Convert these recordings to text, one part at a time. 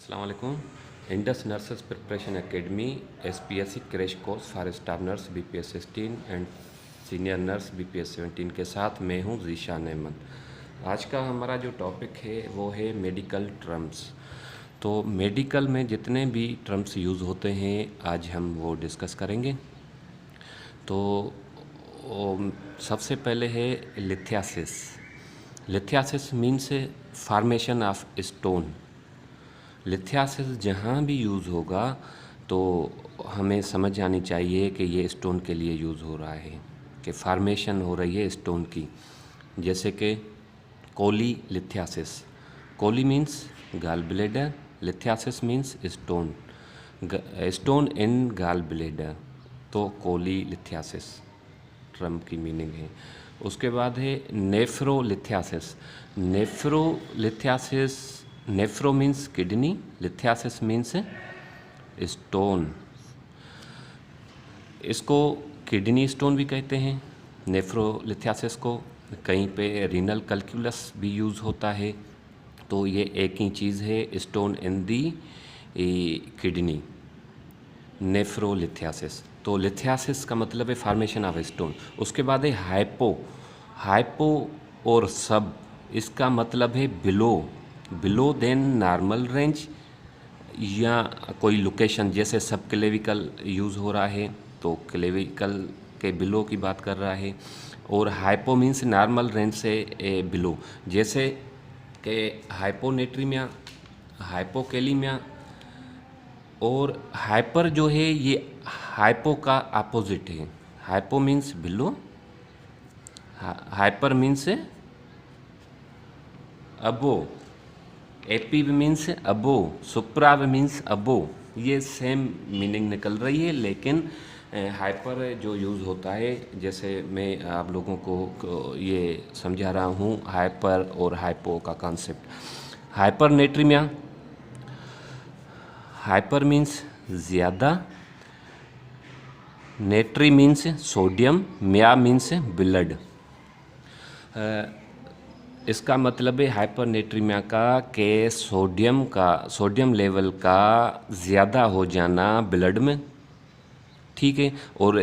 अस्सलाम वालेकुम। Indus nurses preparation academy SPSC crash course for staff nurse BPS 16 and senior nurse BPS 17 के साथ मैं हूं ज़ीशान अहमद। आज का हमारा जो टॉपिक है वो है मेडिकल टर्म्स। तो मेडिकल में जितने भी टर्म्स यूज़ होते हैं आज हम वो डिस्कस करेंगे। तो सबसे पहले है lithiasis. Lithiasis means formation of stone. Lithiasis जहाँ भी यूज़ होगा तो हमें समझ आनी चाहिए कि ये स्टोन के लिए यूज़ हो रहा है, कि फार्मेशन हो रही है स्टोन की। जैसे कि chole lithiasis. Chole means gall bladder, lithiasis means stone, stone in gall bladder. तो कोली लिथियासिस टर्म की मीनिंग है। उसके बाद है nephrolithiasis. Nephrolithiasis, nephro means kidney, lithiasis means stone. इसको किडनी स्टोन भी कहते हैं नेफ्रोलिथियासिस को। कहीं पे रीनल कैल्कुलस भी यूज़ होता है। तो ये एक ही चीज़ है, stone in the kidney, nephrolithiasis. तो लिथियासिस का मतलब है फॉर्मेशन ऑफ स्टोन। उसके बाद है हाइपो। हाइपो और सब, इसका मतलब है below, below than normal range या कोई लोकेशन। जैसे सब क्लेविकल यूज़ हो रहा है तो क्लेविकल के बिलो की बात कर रहा है। और हाइपो मीन्स नॉर्मल रेंज से बिलो। जैसे कि हाइपोनेट्रीमिया, हाइपोकेलीमिया और हाइपर जो है ये हाइपो का अपोजिट है। Hypo means below, hyper means above, epi means above, supra means above. ये सेम मीनिंग निकल रही है, लेकिन हाइपर जो यूज़ होता है, जैसे मैं आप लोगों को ये समझा रहा हूँ हाइपर और हाइपो का कॉन्सेप्ट। हाइपरनेट्रीमिया, हाइपर मीन्स ज़्यादा, नेट्री मीन्स सोडियम, म्या मीन्स ब्लड। इसका मतलब है हाइपरनेट्रीमिया का के सोडियम लेवल का ज़्यादा हो जाना ब्लड में, ठीक है। और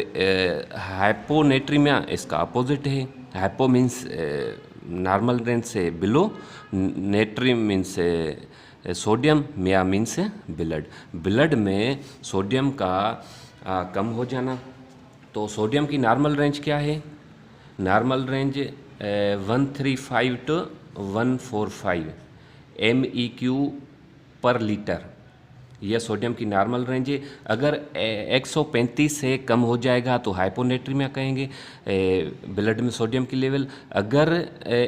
हाइपोनेट्रीमिया इसका अपोजिट है। हाइपो मीन्स नॉर्मल रेंज से बिलो, नेट्री मीन्स सोडियम, म्या मीन्स ब्लड। ब्लड में सोडियम का कम हो जाना। तो सोडियम की नॉर्मल रेंज क्या है? नॉर्मल रेंज 135 to 145 MEQ पर लीटर, यह सोडियम की नॉर्मल रेंज है। अगर 135 से कम हो जाएगा तो हाइपोनेट्रीमिया कहेंगे ब्लड में सोडियम की लेवल। अगर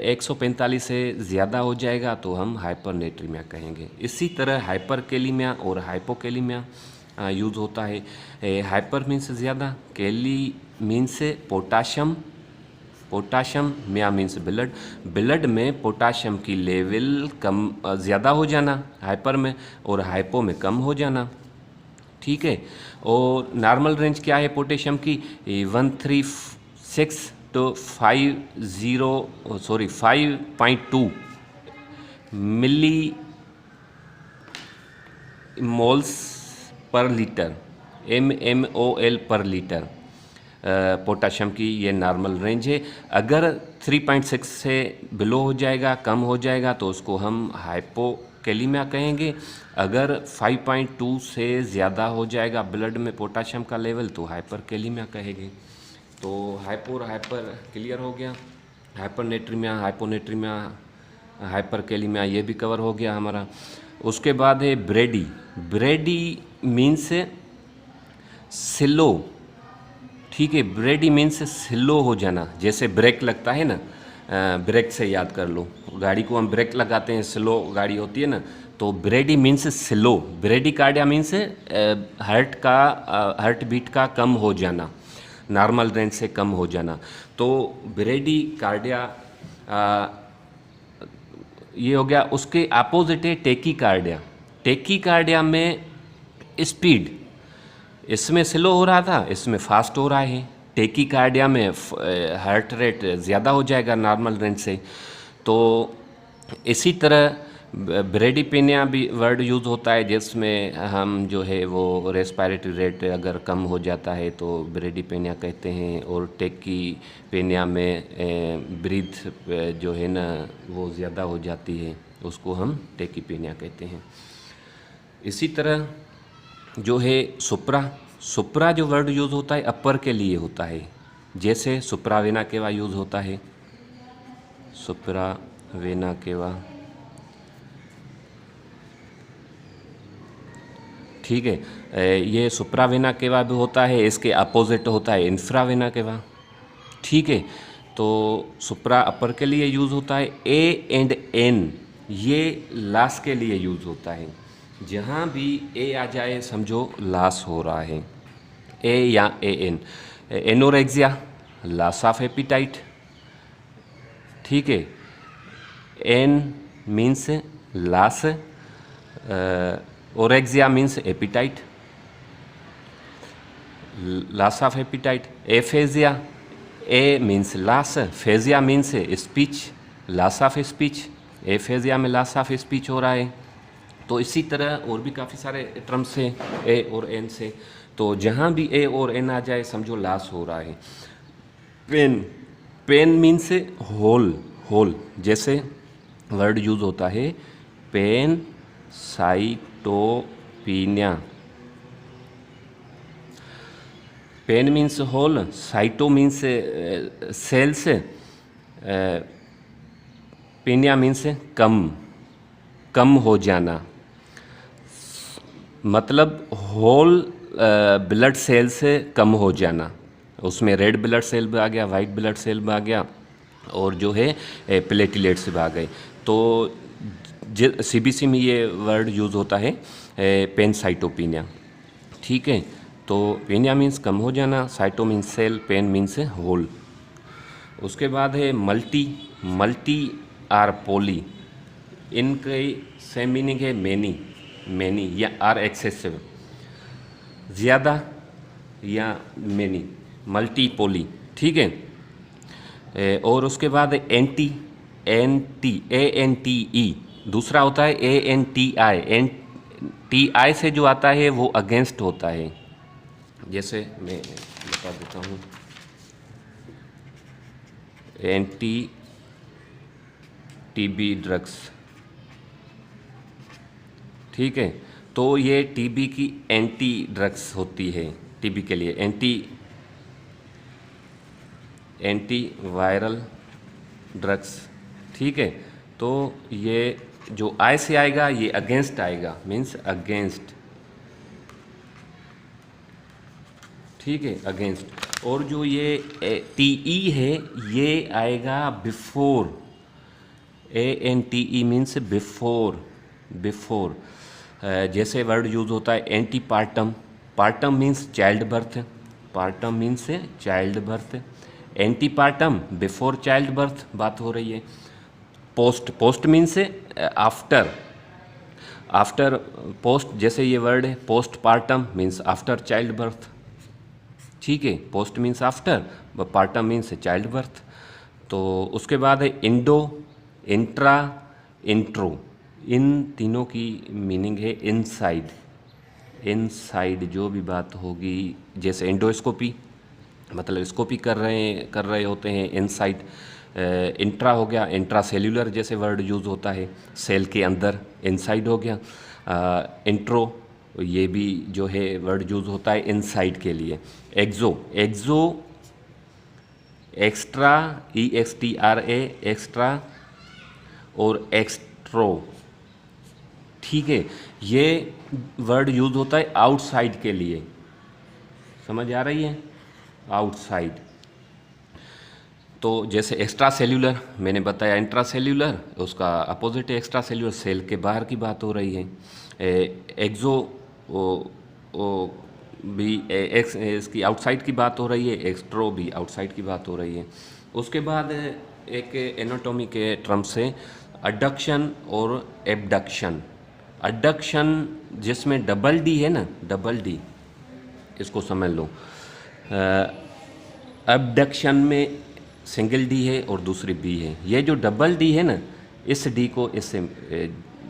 145 से ज़्यादा हो जाएगा तो हम हाइपरनेट्रीमिया कहेंगे। इसी तरह हाइपरकेलीमिया और हाइपोकेलीमिया यूज़ होता है। हाइपर मीन्स ज़्यादा, कैली मीन्स पोटाशियम, पोटाशियम, म्या मीन्स ब्लड। ब्लड में पोटाशियम की लेवल कम ज़्यादा हो जाना हाइपर में, और हाइपो में कम हो जाना, ठीक है। और नॉर्मल रेंज क्या है पोटेशियम की? 136 to 5.2 milli moles per litre, MMOL per litre potassium की ये नॉर्मल रेंज है। अगर 3.6 से बिलो हो जाएगा, कम हो जाएगा, तो उसको हम हाइपोकेलीमिया कहेंगे। अगर 5.2 से ज़्यादा हो जाएगा ब्लड में पोटाशियम का लेवल तो हाइपरकेलीमिया कहेंगे। तो हाइपो और हाइपर क्लियर हो गया। हाइपरनेट्रीमिया, हाइपोनेट्रीमिया, हाइपरकेलीमिया ये भी कवर हो गया हमारा। उसके बाद है ब्रेडी। ब्रेडी मीन्स स्लो, ठीक है। ब्रेडी मीन्स स्लो हो जाना। जैसे ब्रेक लगता है ना, ब्रेक से याद कर लो, गाड़ी को हम ब्रेक लगाते हैं, स्लो गाड़ी होती है ना, तो brady means slow. Bradycardia means heart beat का कम हो जाना, नॉर्मल रेंज से कम हो जाना। तो ब्रेडी कार्डिया ये हो गया। उसके अपोजिट है टेकी कार्डिया। टेकी कार्डिया में स्पीड, इसमें स्लो हो रहा था, इसमें फास्ट हो रहा है। टेकी कार्डिया में हार्ट रेट ज़्यादा हो जाएगा नॉर्मल रेंज से। तो इसी तरह ब्रेडिपेनिया भी वर्ड यूज़ होता है, जिसमें हम जो है वो रेस्पिरेटरी रेट अगर कम हो जाता है तो ब्रेडिपेनिया कहते हैं। और टेकीपेनिया में ब्रीथ जो है ना वो ज़्यादा हो जाती है, उसको हम टेकीपेनिया कहते हैं। इसी तरह जो है सुप्रा, सुप्रा जो वर्ड यूज़ होता है अपर के लिए होता है, जैसे सुप्रावेना केवा यूज़ होता है, सुप्रावेना केवा, ठीक है। ये सुप्रावेना केवा भी होता है, इसके अपोजिट होता है इंफ्रावेना केवा, ठीक है। तो सुप्रा अपर के लिए यूज़ होता है। ए एंड एन ये लास के लिए यूज़ होता है। जहाँ भी ए आ जाए समझो लास हो रहा है, ए या A N. Anorexia loss of appetite, ठीक है। An means loss, orexia means appetite, loss of appetite. Aphasia, a means loss, phasia means speech, loss of speech. Aphasia में लॉस ऑफ स्पीच हो रहा है। तो इसी तरह और भी काफ़ी सारे टर्म्स हैं ए और एन से। तो जहाँ भी ए और एन आ जाए समझो लॉस हो रहा है। Pan, pan means whole, whole. जैसे वर्ड यूज़ होता है pan cytopenia, pan means whole, cyto means cells, penia means कम, कम हो जाना, मतलब होल ब्लड सेल से कम हो जाना। उसमें रेड ब्लड सेल भी आ गया, वाइट ब्लड सेल भी आ गया, और जो है प्लेटलेट्स भी आ गए। तो सीबीसी में ये वर्ड यूज़ होता है पेनसाइटोपिनिया, ठीक है। तो पेनिया मीन्स कम हो जाना, cyto means cell, pen means hole. उसके बाद है मल्टी, मल्टी आर पोली, इनके सेम मीनिंग है मैनी, मैनी या आर एक्सेसिव, ज़्यादा या मैनी, मल्टी पोली, ठीक है। और उसके बाद anti, N T, A N T E, दूसरा होता है A N T I. N T I से जो आता है वो अगेंस्ट होता है। जैसे मैं बता देता हूँ, एंटी टीबी ड्रग्स, ठीक है। तो ये टीबी की एंटी ड्रग्स होती है, टीबी के लिए एंटी वायरल ड्रग्स, ठीक है। तो ये जो आई से आएगा ये अगेंस्ट आएगा, मीन्स अगेंस्ट, ठीक है, अगेंस्ट। और जो ये टी ई है ये आएगा before, A N T E means before, before. जैसे वर्ड यूज़ होता है ante partum, partum means child birth, partum means child birth, ante partum before child birth बात हो रही है। Post, post means after, after post, जैसे ये word है post partum means after child birth, ठीक है। Post means after, partum means child birth. तो उसके बाद है इंडो, इंट्रा, इंट्रो, इन तीनों की मीनिंग है इनसाइड, इनसाइड जो भी बात होगी। जैसे एंडोस्कोपी मतलब स्कोपी कर रहे होते हैं इनसाइड। इंट्रा हो गया, इंट्रा सेल्यूलर जैसे वर्ड यूज़ होता है, सेल के अंदर, इनसाइड हो गया। इंट्रो ये भी जो है वर्ड यूज़ होता है इनसाइड के लिए। एक्सो, एक्सो extra, E x T R A, extra, और एक्स्ट्रो, ठीक है। ये वर्ड यूज़ होता है आउटसाइड के लिए, समझ आ रही है, आउटसाइड। तो जैसे एक्स्ट्रा सेल्यूलर मैंने बताया, इंट्रा सेल्यूलर उसका अपोजिट है एक्स्ट्रा सेल्यूलर, सेल के बाहर की बात हो रही है। एक्सो भी इसकी आउटसाइड की बात हो रही है, एक्स्ट्रो भी आउटसाइड की बात हो रही है। उसके बाद एक एनाटॉमी के टर्म से अडक्शन और एबडक्शन। अडक्शन जिसमें डबल डी है ना, डबल डी, इसको समझ लो। एबडक्शन में सिंगल डी है और दूसरी बी है। ये जो डबल डी है ना, इस डी को इससे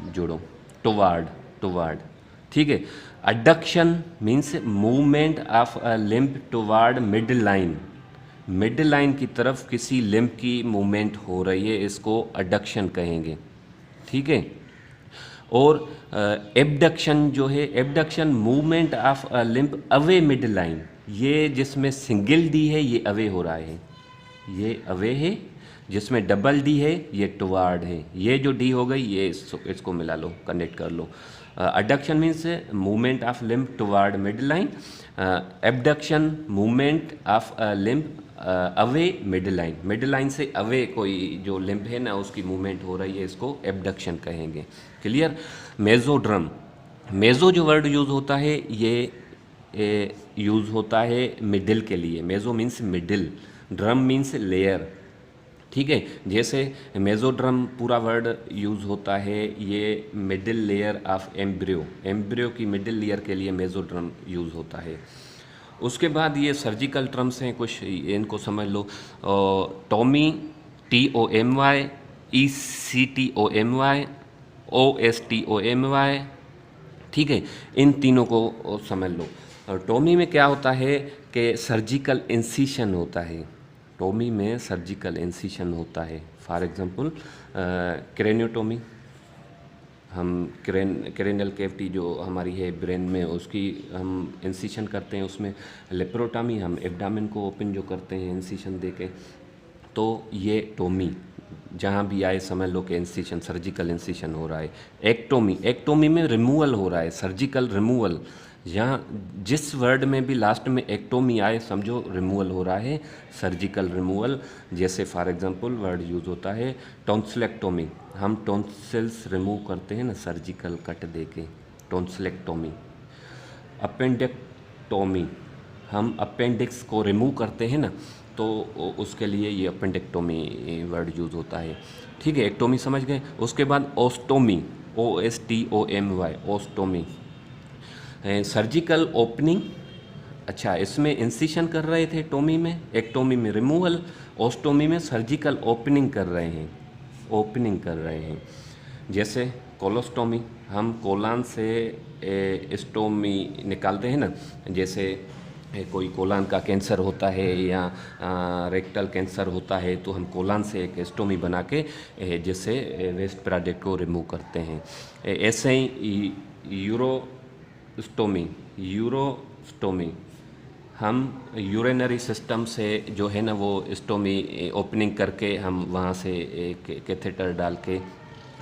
जोड़ो, टुवार्ड, टुवार्ड, ठीक है। Adduction means movement of a limb toward mid line, mid line की तरफ किसी लिम्ब की मूवमेंट हो रही है, इसको अडक्शन कहेंगे, ठीक है। और एबडक्शन जो है, abduction movement of a limb away mid line, ये जिसमें सिंगल डी है ये अवे हो रहा है, ये अवे है, जिसमें डबल डी है ये टुवार्ड है, ये जो डी हो गई ये इसको मिला लो, कनेक्ट कर लो। Adduction means movement of limb toward mid line, abduction movement of limb away mid line, mid line से अवे कोई जो लिम्ब है ना उसकी मूवमेंट हो रही है, इसको एबडक्शन कहेंगे। क्लियर। मेजोड्रम, मेजो जो वर्ड यूज़ होता है ये यूज़ होता है मिडिल के लिए, meso means middle, derm means layer, ठीक है। जैसे मेजोड्रम पूरा वर्ड यूज़ होता है ये middle layer of embryo, embryo की मिडिल लेयर के लिए मेजोड्रम यूज़ होता है। उसके बाद ये सर्जिकल टर्म्स हैं कुछ, इनको समझ लो। टोमी, TOMY, ECTOMY, OSTOMY, ठीक है, इन तीनों को समझ लो। और टोमी में क्या होता है कि सर्जिकल इंसिशन होता है, टोमी में सर्जिकल इंसिशन होता है। फॉर एग्जांपल क्रेनियोटोमी, हम क्रेनियल कैविटी जो हमारी है ब्रेन में उसकी हम इंसिशन करते हैं, उसमें लेप्रोटॉमी हम एब्डामिन को ओपन जो करते हैं इंसिशन देके, तो ये टोमी जहाँ भी आए समझ लो कि इंसिशन, सर्जिकल इंसिशन हो रहा है। एक्टोमी, एक्टोमी में रिमूवल हो रहा है, सर्जिकल रिमूवल, जहाँ जिस वर्ड में भी लास्ट में एक्टोमी आए समझो रिमूवल हो रहा है, सर्जिकल रिमूवल। जैसे फॉर एग्जांपल वर्ड यूज़ होता है टॉन्सिलेक्टोमी, हम टॉन्सिल्स रिमूव करते हैं ना सर्जिकल कट देके, टॉन्सिलेक्टोमी। अपेंडेक्टोमी, हम अपेंडिक्स को रिमूव करते हैं ना, तो उसके लिए ये अपेंडेक्टोमी वर्ड यूज़ होता है, ठीक है। एक्टोमी समझ गए। उसके बाद ostomy, OSTOMY, ostomy, surgical opening. अच्छा, इसमें इंसिशन कर रहे थे टोमी में, एक्टोमी में रिमूवल, ओस्टोमी में सर्जिकल ओपनिंग कर रहे हैं, ओपनिंग कर रहे हैं। जैसे कोलोस्टोमी, हम कोलान से स्टोमी निकालते हैं ना, जैसे कोई कोलान का कैंसर होता है या रेक्टल कैंसर होता है तो हम कोलान से एक स्टोमी बना के जिससे वेस्ट प्रोडक्ट को रिमूव करते हैं। ऐसे ही यूरोस्टोमी, यूरोस्टोमी, हम यूरिनरी सिस्टम से जो है ना वो स्टोमी ओपनिंग करके हम वहाँ से एक कैथेटर डाल के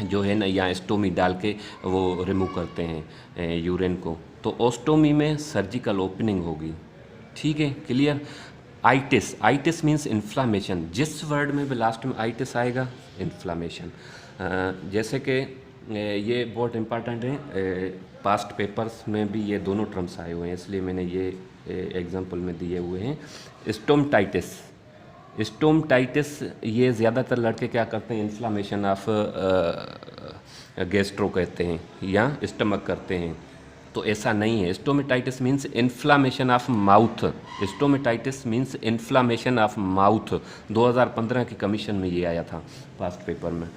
जो है ना या स्टोमी डाल के वो रिमूव करते हैं यूरिन को, तो ओस्टोमी में सर्जिकल ओपनिंग होगी, ठीक है। Clear. Itis, itis means inflammation, जिस वर्ड में भी लास्ट में आइटिस आएगा इन्फ्लामेशन। जैसे कि ये बहुत इम्पॉर्टेंट है, पास्ट पेपर्स में भी ये दोनों टर्म्स आए हुए हैं, इसलिए मैंने ये एग्जांपल में दिए हुए हैं। स्टोमटाइटिस, स्टोमटाइटिस ये ज़्यादातर लड़के क्या करते हैं, इन्फ्लामेशन ऑफ गैस्ट्रो कहते हैं या स्टमक करते हैं, तो ऐसा नहीं है। Stomatitis means inflammation of mouth, stomatitis means inflammation of mouth, 2015 की कमीशन में ये आया था पास्ट पेपर में।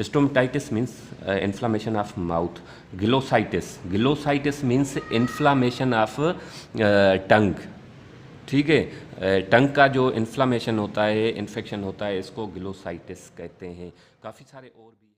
Stomatitis means inflammation of mouth. Glossitis, glossitis means inflammation of tongue, ठीक है। टंग का जो इन्फ्लामेशन होता है, इन्फेक्शन होता है, इसको ग्लोसाइटिस कहते हैं। काफ़ी सारे और भी